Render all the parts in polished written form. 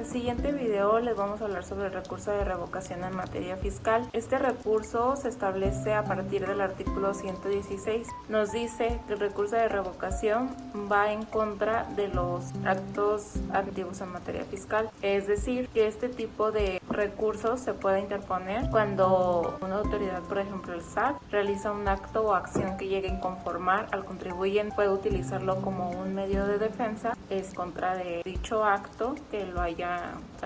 siguiente video les vamos a hablar sobre el recurso de revocación en materia fiscal. Este recurso se establece a partir del artículo 116. Nos dice que el recurso de revocación va en contra de los actos antiguos en materia fiscal. Es decir, que este tipo de recursos se puede interponer cuando una autoridad, por ejemplo el SAT, realiza un acto o acción que llegue a inconformar al contribuyente. Puede utilizarlo como un medio de defensa contra de dicho acto que lo haya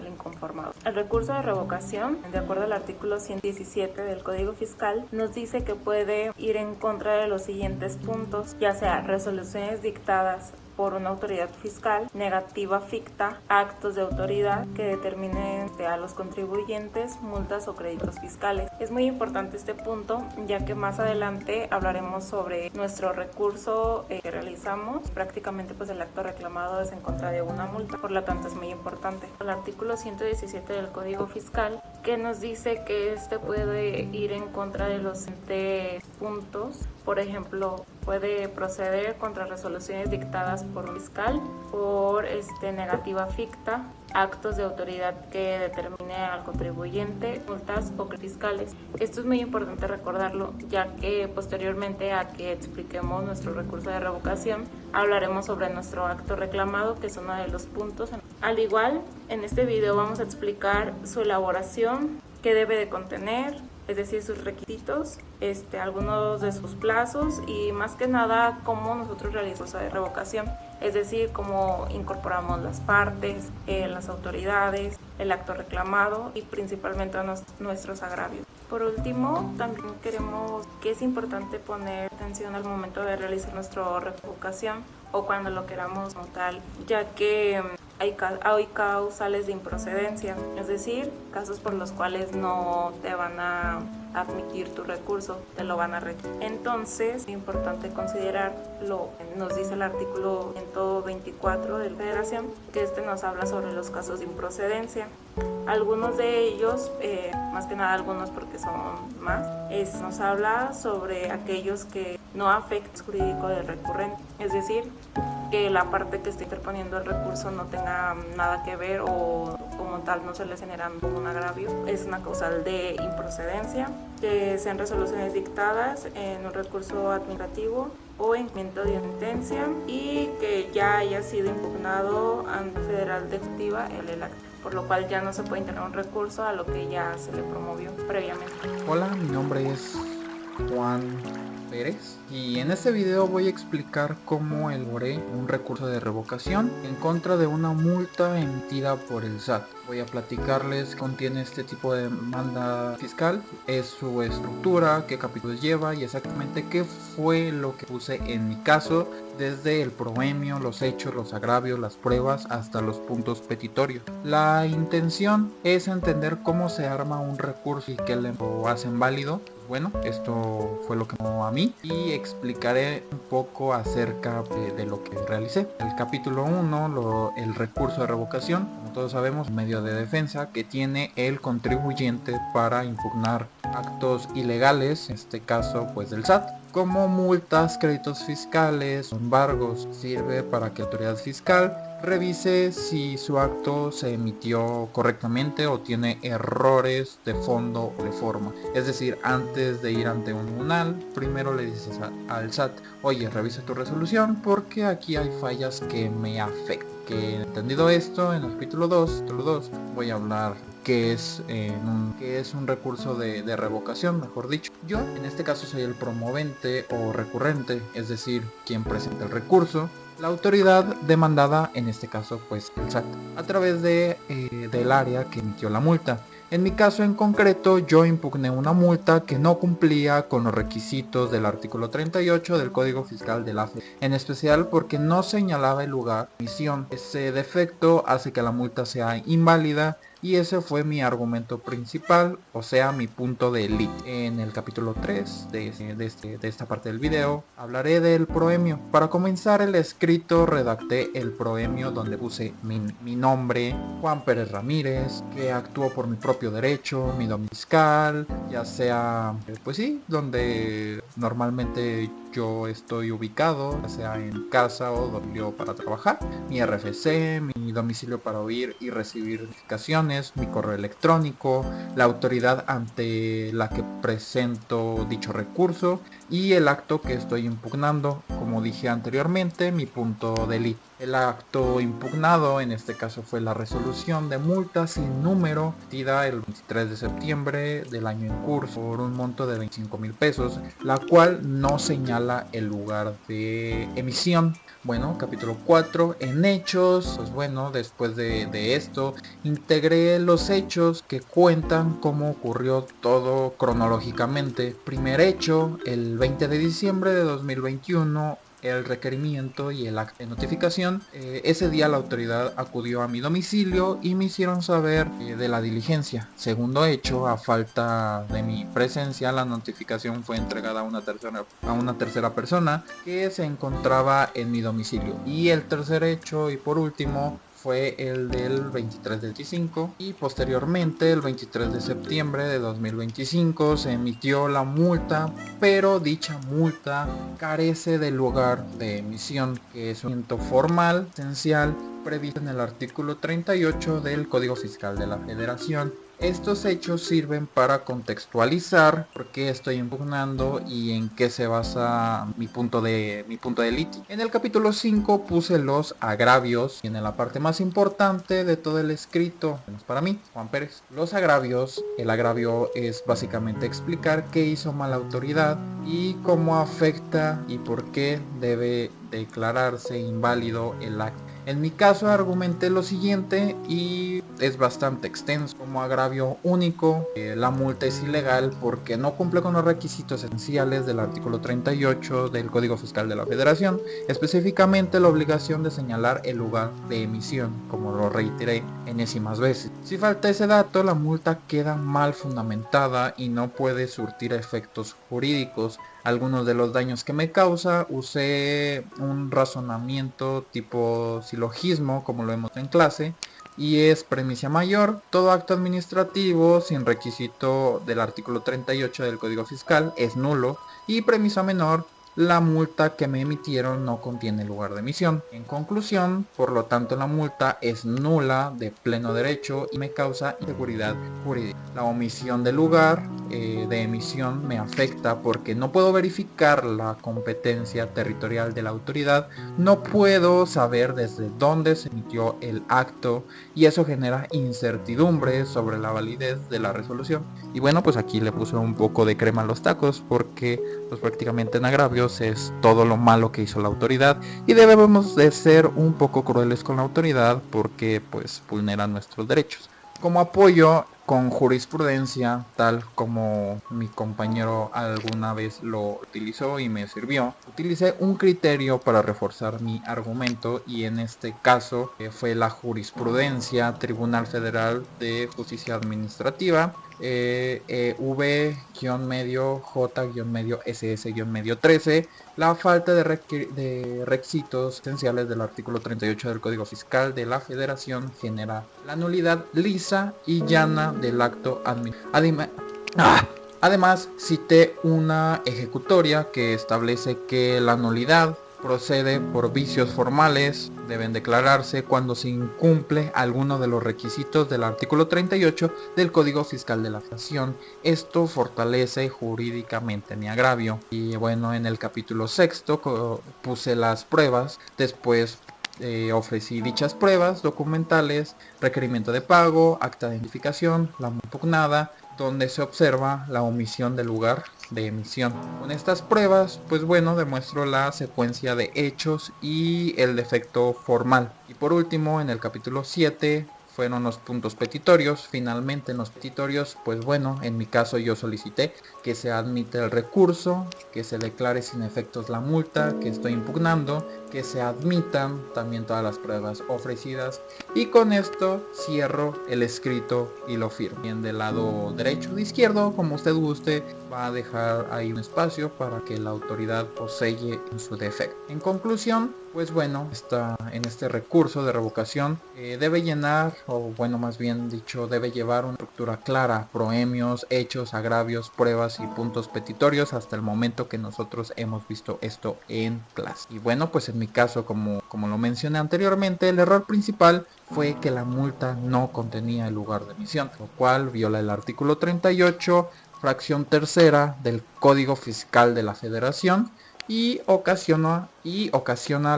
inconformado. El recurso de revocación, de acuerdo al artículo 117 del Código Fiscal, nos dice que puede ir en contra de los siguientes puntos, ya sea resoluciones dictadas por una autoridad fiscal, negativa ficta, actos de autoridad que determinen a los contribuyentes multas o créditos fiscales. Es muy importante este punto, ya que más adelante hablaremos sobre nuestro recurso que realizamos. Prácticamente pues el acto reclamado es en contra de una multa, por lo tanto es muy importante. El artículo 117 del Código Fiscal, que nos dice que este puede ir en contra de los siguientes puntos. Por ejemplo, puede proceder contra resoluciones dictadas por un fiscal, por negativa ficta, actos de autoridad que determine al contribuyente, multas o fiscales. Esto es muy importante recordarlo, ya que posteriormente a que expliquemos nuestro recurso de revocación, hablaremos sobre nuestro acto reclamado, que es uno de los puntos. Al igual, en este video vamos a explicar su elaboración, qué debe de contener, es decir, sus requisitos, algunos de sus plazos y más que nada cómo nosotros realizamos la revocación, es decir, cómo incorporamos las partes, las autoridades, el acto reclamado y principalmente nuestros agravios. Por último, también queremos que es importante poner atención al momento de realizar nuestra revocación o cuando lo queramos como tal, ya que hay causales de improcedencia, es decir, casos por los cuales no te van a admitir tu recurso, te lo van a rechazar. Entonces, es importante considerarlo. Nos dice el artículo 124 de la Federación que nos habla sobre los casos de improcedencia. Algunos de ellos, más que nada algunos porque son más, nos habla sobre aquellos que no afectan el jurídico del recurrente, es decir, que la parte que está interponiendo el recurso no tenga nada que ver o como tal no se le genera un agravio. Es una causal de improcedencia, que sean resoluciones dictadas en un recurso administrativo o en cumplimiento de sentencia y que ya haya sido impugnado ante el Federal de Ejecutiva el acto, por lo cual ya no se puede interponer un recurso a lo que ya se le promovió previamente. Hola, mi nombre es Juan Pérez y en este video voy a explicar cómo elaboré un recurso de revocación en contra de una multa emitida por el SAT. Voy a platicarles qué contiene este tipo de demanda fiscal, es su estructura, qué capítulos lleva y exactamente qué fue lo que puse en mi caso, desde el proemio, los hechos, los agravios, las pruebas hasta los puntos petitorios. La intención es entender cómo se arma un recurso y qué lo hacen válido. Bueno, esto fue lo que me dio a mí y explicaré un poco acerca de lo que realicé. El capítulo 1, el recurso de revocación, como todos sabemos, medio de defensa que tiene el contribuyente para impugnar actos ilegales, en este caso pues del SAT, como multas, créditos fiscales, embargos. Sirve para que la autoridad fiscal revise si su acto se emitió correctamente o tiene errores de fondo o de forma. Es decir, antes de ir ante un tribunal, primero le dices al SAT, oye, revisa tu resolución porque aquí hay fallas que me afectan. Que entendido esto, en el capítulo 2 voy a hablar qué es un recurso de revocación, mejor dicho. Yo en este caso soy el promovente o recurrente, es decir, quien presenta el recurso. La autoridad demandada, en este caso pues el SAT, a través del área que emitió la multa. En mi caso en concreto, yo impugné una multa que no cumplía con los requisitos del artículo 38 del Código Fiscal de la FED, en especial porque no señalaba el lugar de emisión. Ese defecto hace que la multa sea inválida y ese fue mi argumento principal, o sea, mi punto de elite. En el capítulo 3 de esta parte del video hablaré del proemio. Para comenzar el escrito redacté el proemio donde puse mi nombre, Juan Pérez Ramírez, que actuó por mi propio derecho, mi domicilio fiscal, ya sea, pues sí, donde normalmente yo estoy ubicado, ya sea en casa o domicilio para trabajar, mi RFC, mi domicilio para oír y recibir notificaciones, mi correo electrónico, la autoridad ante la que presento dicho recurso y el acto que estoy impugnando, como dije anteriormente, mi punto de litigio. El acto impugnado en este caso fue la resolución de multa sin número emitida el 23 de septiembre del año en curso por un monto de 25,000 pesos, la cual no señala el lugar de emisión. Bueno, capítulo 4, en hechos. Pues bueno, después de esto integré los hechos que cuentan cómo ocurrió todo cronológicamente. Primer hecho, el 20 de diciembre de 2021, el requerimiento y el acta de notificación. Ese día la autoridad acudió a mi domicilio y me hicieron saber de la diligencia. Segundo hecho, a falta de mi presencia, la notificación fue entregada a una tercera persona que se encontraba en mi domicilio. Y el tercer hecho y por último fue el del 23 del 25 y posteriormente el 23 de septiembre de 2025 se emitió la multa, pero dicha multa carece del lugar de emisión, que es un documento formal esencial previsto en el artículo 38 del Código Fiscal de la Federación. Estos hechos sirven para contextualizar por qué estoy impugnando y en qué se basa mi punto de litigio. En el capítulo 5 puse los agravios y en la parte más importante de todo el escrito, menos para mí, Juan Pérez. Los agravios, el agravio es básicamente explicar qué hizo mal la autoridad y cómo afecta y por qué debe declararse inválido el acto. En mi caso argumenté lo siguiente y es bastante extenso. Como agravio único, la multa es ilegal porque no cumple con los requisitos esenciales del artículo 38 del Código Fiscal de la Federación, específicamente la obligación de señalar el lugar de emisión, como lo reiteré enésimas veces. Si falta ese dato, la multa queda mal fundamentada y no puede surtir efectos jurídicos. Algunos de los daños que me causa, usé un razonamiento tipo silogismo, como lo vemos en clase, y es premisa mayor. Todo acto administrativo sin requisito del artículo 38 del Código Fiscal es nulo, y premisa menor, la multa que me emitieron no contiene lugar de emisión. En conclusión, por lo tanto la multa es nula de pleno derecho y me causa inseguridad jurídica. La omisión del lugar de emisión me afecta porque no puedo verificar la competencia territorial de la autoridad, no puedo saber desde dónde se emitió el acto y eso genera incertidumbre sobre la validez de la resolución. Y bueno, pues aquí le puse un poco de crema a los tacos porque pues prácticamente en agravios es todo lo malo que hizo la autoridad y debemos de ser un poco crueles con la autoridad porque pues vulnera nuestros derechos. Como apoyo con jurisprudencia, tal como mi compañero alguna vez lo utilizó y me sirvió, utilicé un criterio para reforzar mi argumento y en este caso fue la jurisprudencia Tribunal Federal de Justicia Administrativa V-J-SS-13, la falta de requisitos esenciales del artículo 38 del Código Fiscal de la Federación genera la nulidad lisa y llana del acto administrativo. Además, cité una ejecutoria que establece que la nulidad procede por vicios formales, deben declararse cuando se incumple alguno de los requisitos del artículo 38 del Código Fiscal de la Federación. Esto fortalece jurídicamente mi agravio. Y bueno, en el capítulo 6 puse las pruebas, después ofrecí dichas pruebas documentales, requerimiento de pago, acta de identificación, la impugnada, donde se observa la omisión del lugar de emisión. Con estas pruebas, pues bueno, demuestro la secuencia de hechos y el defecto formal. Y por último, en el capítulo 7 fueron los puntos petitorios. Finalmente en los petitorios, pues bueno, en mi caso yo solicité que se admite el recurso, que se declare sin efectos la multa que estoy impugnando, que se admitan también todas las pruebas ofrecidas y con esto cierro el escrito y lo firmo. Bien del lado derecho o de izquierdo, como usted guste, va a dejar ahí un espacio para que la autoridad selle en su defecto. En conclusión, pues bueno, en este recurso de revocación debe llenar, o bueno, más bien dicho, debe llevar una estructura clara, proemios, hechos, agravios, pruebas y puntos petitorios hasta el momento que nosotros hemos visto esto en clase. Y bueno, pues en mi caso, como lo mencioné anteriormente, el error principal fue que la multa no contenía el lugar de emisión, lo cual viola el artículo 38, fracción tercera del Código Fiscal de la Federación y ocasiona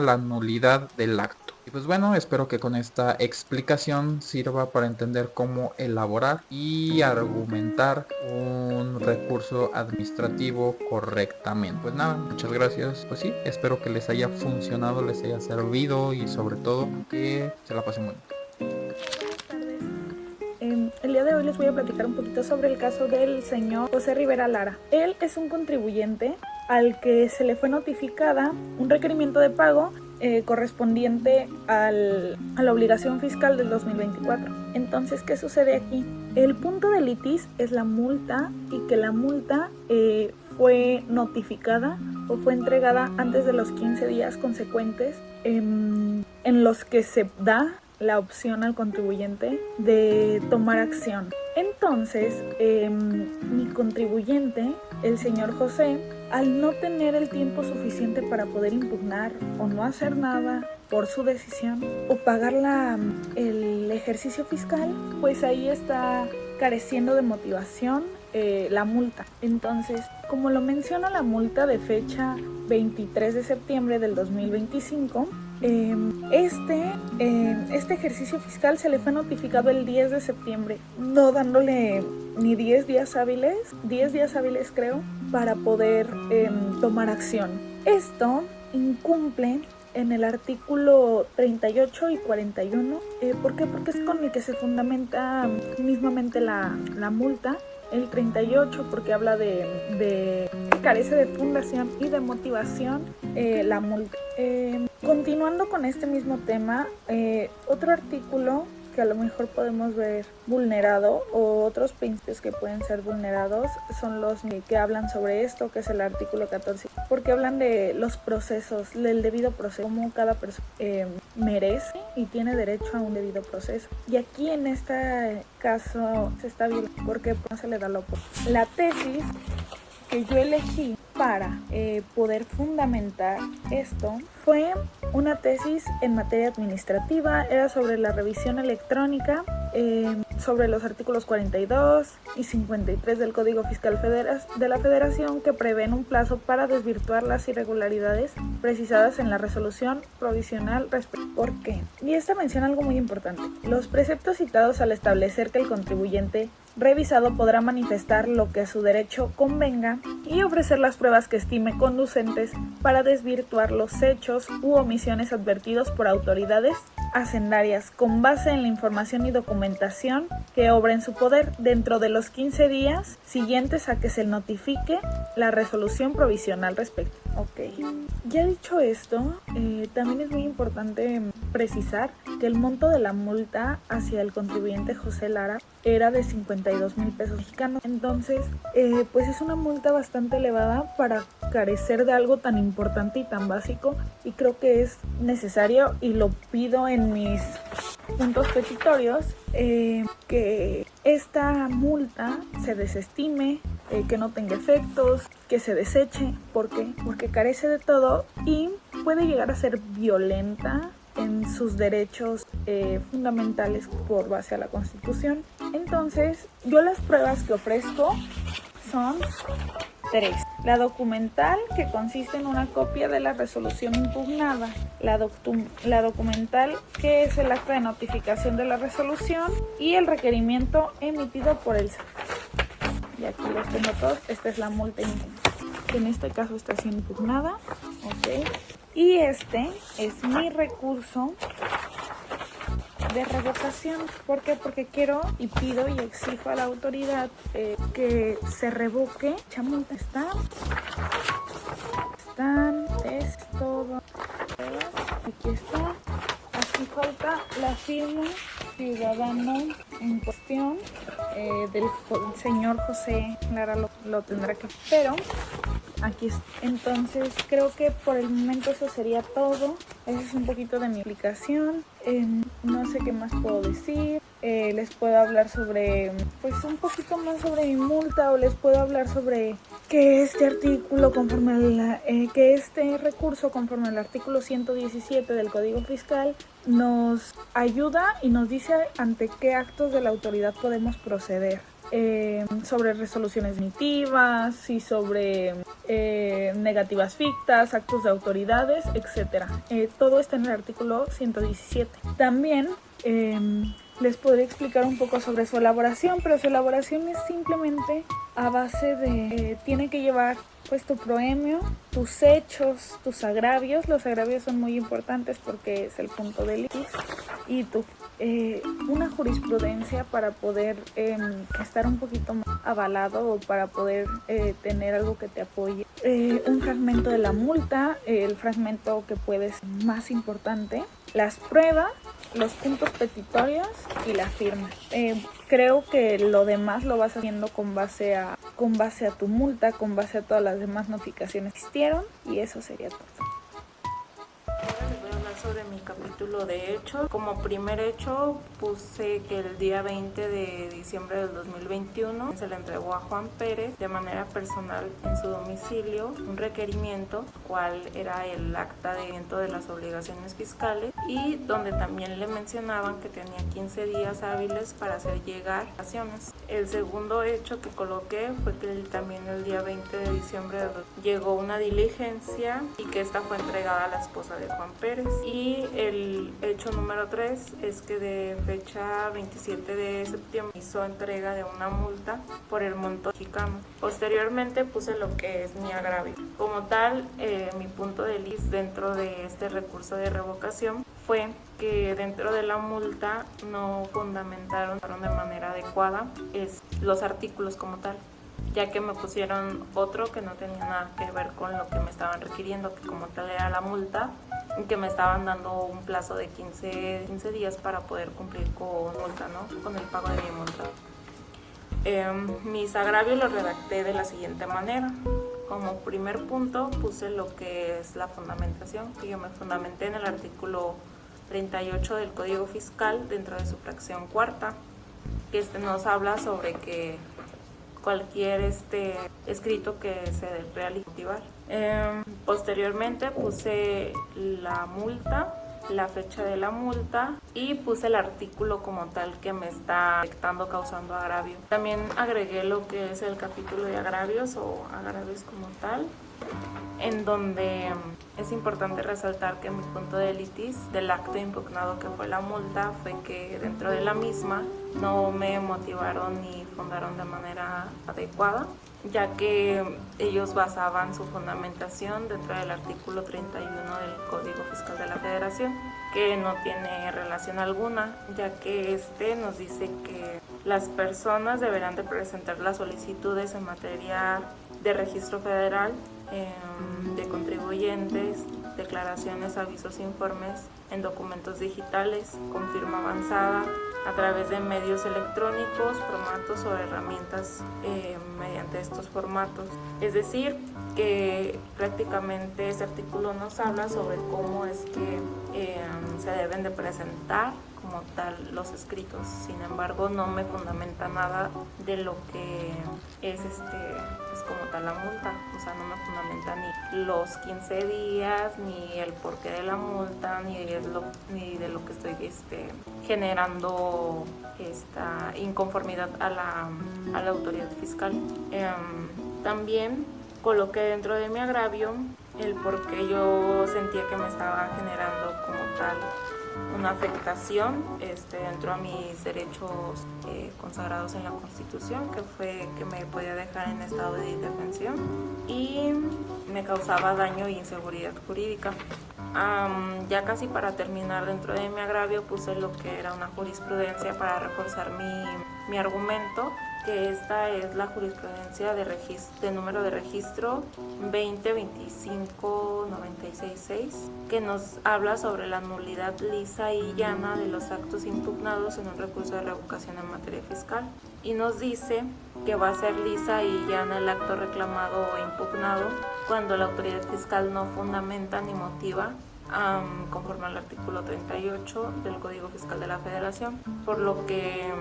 la nulidad del acto. Y pues bueno, espero que con esta explicación sirva para entender cómo elaborar y argumentar un recurso administrativo correctamente. Pues nada, muchas gracias. Pues sí, espero que les haya funcionado, les haya servido y sobre todo que se la pasen muy bien. El día de hoy les voy a platicar un poquito sobre el caso del señor José Rivera Lara. Él es un contribuyente al que se le fue notificada un requerimiento de pago correspondiente a la obligación fiscal del 2024. Entonces, ¿qué sucede aquí? El punto de litis es la multa y que la multa fue notificada o fue entregada antes de los 15 días consecuentes en los que se da la opción al contribuyente de tomar acción. Entonces, mi contribuyente, el señor José, al no tener el tiempo suficiente para poder impugnar o no hacer nada por su decisión o pagar el ejercicio fiscal, pues ahí está careciendo de motivación la multa. Entonces, como lo menciona la multa de fecha 23 de septiembre del 2025, este ejercicio fiscal se le fue notificado el 10 de septiembre, no dándole ni 10 días hábiles creo, para poder tomar acción. Esto incumple en el artículo 38 y 41. ¿Por qué? Porque es con el que se fundamenta mismamente la multa. El 38 porque habla de carece de fundación y de motivación la multa. Continuando con este mismo tema, otro artículo que a lo mejor podemos ver vulnerado o otros principios que pueden ser vulnerados son los que hablan sobre esto, que es el artículo 14, porque hablan de los procesos, del debido proceso, como cada persona merece y tiene derecho a un debido proceso. Y aquí en este caso se está viendo porque no se le da la oportunidad. La tesis que yo elegí para poder fundamentar esto fue una tesis en materia administrativa, era sobre la revisión electrónica, sobre los artículos 42 y 53 del Código Fiscal de la Federación, que prevén un plazo para desvirtuar las irregularidades precisadas en la resolución provisional. ¿Por qué? Y esta menciona algo muy importante. Los preceptos citados al establecer que el contribuyente revisado podrá manifestar lo que a su derecho convenga y ofrecer las pruebas que estime conducentes para desvirtuar los hechos u omisiones advertidos por autoridades hacendarias con base en la información y documentación que obra en su poder dentro de los 15 días siguientes a que se notifique la resolución provisional respecto. Ok, ya dicho esto, también es muy importante precisar que el monto de la multa hacia el contribuyente José Lara era de 52,000 pesos mexicanos. Entonces, pues es una multa bastante elevada para carecer de algo tan importante y tan básico, y creo que es necesario, y lo pido en mis puntos petitorios, que esta multa se desestime, que no tenga efectos, que se deseche. ¿Por qué? Porque carece de todo y puede llegar a ser violenta en sus derechos fundamentales por base a la Constitución. Entonces, yo las pruebas que ofrezco son 3. La documental, que consiste en una copia de la resolución impugnada. La documental, que es el acta de notificación de la resolución, y el requerimiento emitido por el SAT. Y aquí los tengo todos. Esta es la multa que en este caso está siendo impugnada. Ok. Y este es mi recurso de revocación. ¿Por qué? Porque quiero y pido y exijo a la autoridad que se revoque dicha multa. Es todo. Aquí está. Aquí falta la firma ciudadano en cuestión. del señor José Lara lo tendrá que... Pero aquí está. Entonces creo que por el momento eso sería todo. Esa es un poquito de mi explicación. No sé qué más puedo decir. Les puedo hablar sobre, pues un poquito más sobre mi multa, o les puedo hablar sobre que este artículo que este recurso conforme al artículo 117 del Código Fiscal nos ayuda y nos dice ante qué actos de la autoridad podemos proceder. Sobre resoluciones definitivas y sobre negativas fictas, actos de autoridades, etc. Todo está en el artículo 117. También les podría explicar un poco sobre su elaboración, pero su elaboración es simplemente a base de... tiene que llevar pues tu proemio, tus hechos, tus agravios. Los agravios son muy importantes porque es el punto del litis. Y una jurisprudencia para poder estar un poquito más avalado, o para poder tener algo que te apoye. Un fragmento de la multa, el fragmento que puede ser más importante, las pruebas, los puntos petitorios y la firma. Creo que lo demás lo vas haciendo con base a tu multa, con base a todas las demás notificaciones que existieron, y eso sería todo. Ahora les voy a hablar sobre mi capítulo de hechos. Como primer hecho puse que el día 20 de diciembre del 2021 se le entregó a Juan Pérez de manera personal en su domicilio un requerimiento, cual era el acta de evento de las obligaciones fiscales, y donde también le mencionaban que tenía 15 días hábiles para hacer llegar acciones. El segundo hecho que coloqué fue que también el día 20 de diciembre llegó una diligencia y que esta fue entregada a la esposa de Juan Pérez. Y el hecho número 3 es que de fecha 27 de septiembre hizo entrega de una multa por el monto mexicano. Posteriormente puse lo que es mi agravio. Como tal, mi punto de lis dentro de este recurso de revocación fue que dentro de la multa no fundamentaron de manera adecuada los artículos como tal, ya que me pusieron otro que no tenía nada que ver con lo que me estaban requiriendo, que como tal era la multa, y que me estaban dando un plazo de 15 días para poder cumplir con multa, ¿no? Con el pago de mi multa. Mis agravios los redacté de la siguiente manera. Como primer punto puse lo que es la fundamentación, que yo me fundamenté en el artículo 38 del Código Fiscal dentro de su fracción cuarta, que nos habla sobre que cualquier escrito que se realice. Posteriormente puse la multa, la fecha de la multa, y puse el artículo como tal que me está causando agravio. También agregué lo que es el capítulo de agravios o agravios como tal, en donde es importante resaltar que mi punto de litis del acto impugnado, que fue la multa, fue que dentro de la misma no me motivaron ni fundaron de manera adecuada, ya que ellos basaban su fundamentación dentro del artículo 31 del Código Fiscal de la Federación, que no tiene relación alguna, ya que nos dice que las personas deberán de presentar las solicitudes en materia de registro federal, de contribuyentes, declaraciones, avisos, informes en documentos digitales con firma avanzada a través de medios electrónicos, formatos o herramientas mediante estos formatos. Es decir, que prácticamente este artículo nos habla sobre cómo es que se deben de presentar como tal los escritos. Sin embargo, no me fundamenta nada de lo que es pues como tal la multa. O sea, no me fundamenta ni los 15 días, ni el porqué de la multa, ni de lo que estoy generando esta inconformidad a la autoridad fiscal. También coloqué dentro de mi agravio el por qué yo sentía que me estaba generando como tal una afectación dentro a mis derechos consagrados en la Constitución, que fue que me podía dejar en estado de indefensión y me causaba daño e inseguridad jurídica. Ya casi para terminar, dentro de mi agravio puse lo que era una jurisprudencia para reforzar mi argumento, que esta es la jurisprudencia de número de registro 20-25-96-6, que nos habla sobre la nulidad lisa y llana de los actos impugnados en un recurso de revocación en materia fiscal, y nos dice que va a ser lisa y llana el acto reclamado o impugnado cuando la autoridad fiscal no fundamenta ni motiva conforme al artículo 38 del Código Fiscal de la Federación, por lo que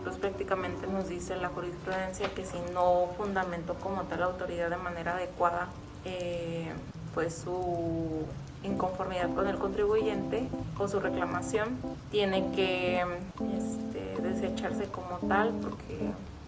pues prácticamente nos dice la jurisprudencia que si no fundamentó como tal la autoridad de manera adecuada pues su inconformidad con el contribuyente o su reclamación, tiene que desecharse como tal, porque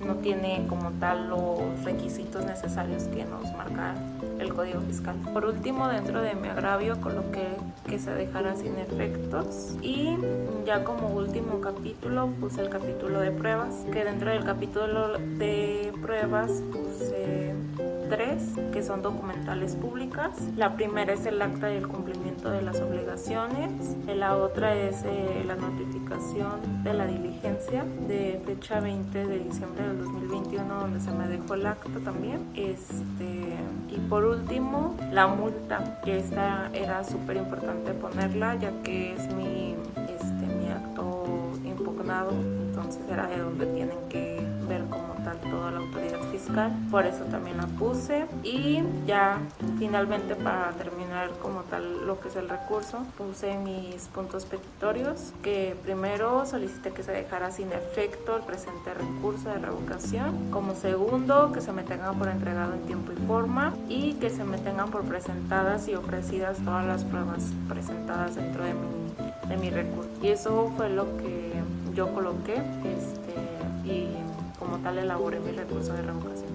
no tiene como tal los requisitos necesarios que nos marca el Código Fiscal. Por último, dentro de mi agravio coloqué que se dejara sin efectos, y ya como último capítulo puse el capítulo de pruebas, que dentro del capítulo de pruebas puse 3, que son documentales públicas. La primera es el acta del cumplimiento de las obligaciones, la otra es la notificación de la diligencia de fecha 20 de diciembre del 2021, donde se me dejó el acta también. Y por último, la multa, que esta era súper importante ponerla, ya que es mi acto impugnado, entonces era de donde tienen que ver como tal toda la autoridad fiscal, por eso también la puse. Y ya finalmente, para terminar como tal lo que es el recurso, puse mis puntos petitorios, que primero solicité que se dejara sin efecto el presente recurso de revocación, como segundo que se me tengan por entregado en tiempo y forma, y que se me tengan por presentadas y ofrecidas todas las pruebas presentadas dentro de mi recurso. Y eso fue lo que yo coloqué y como tal elaboré mi recurso de revocación.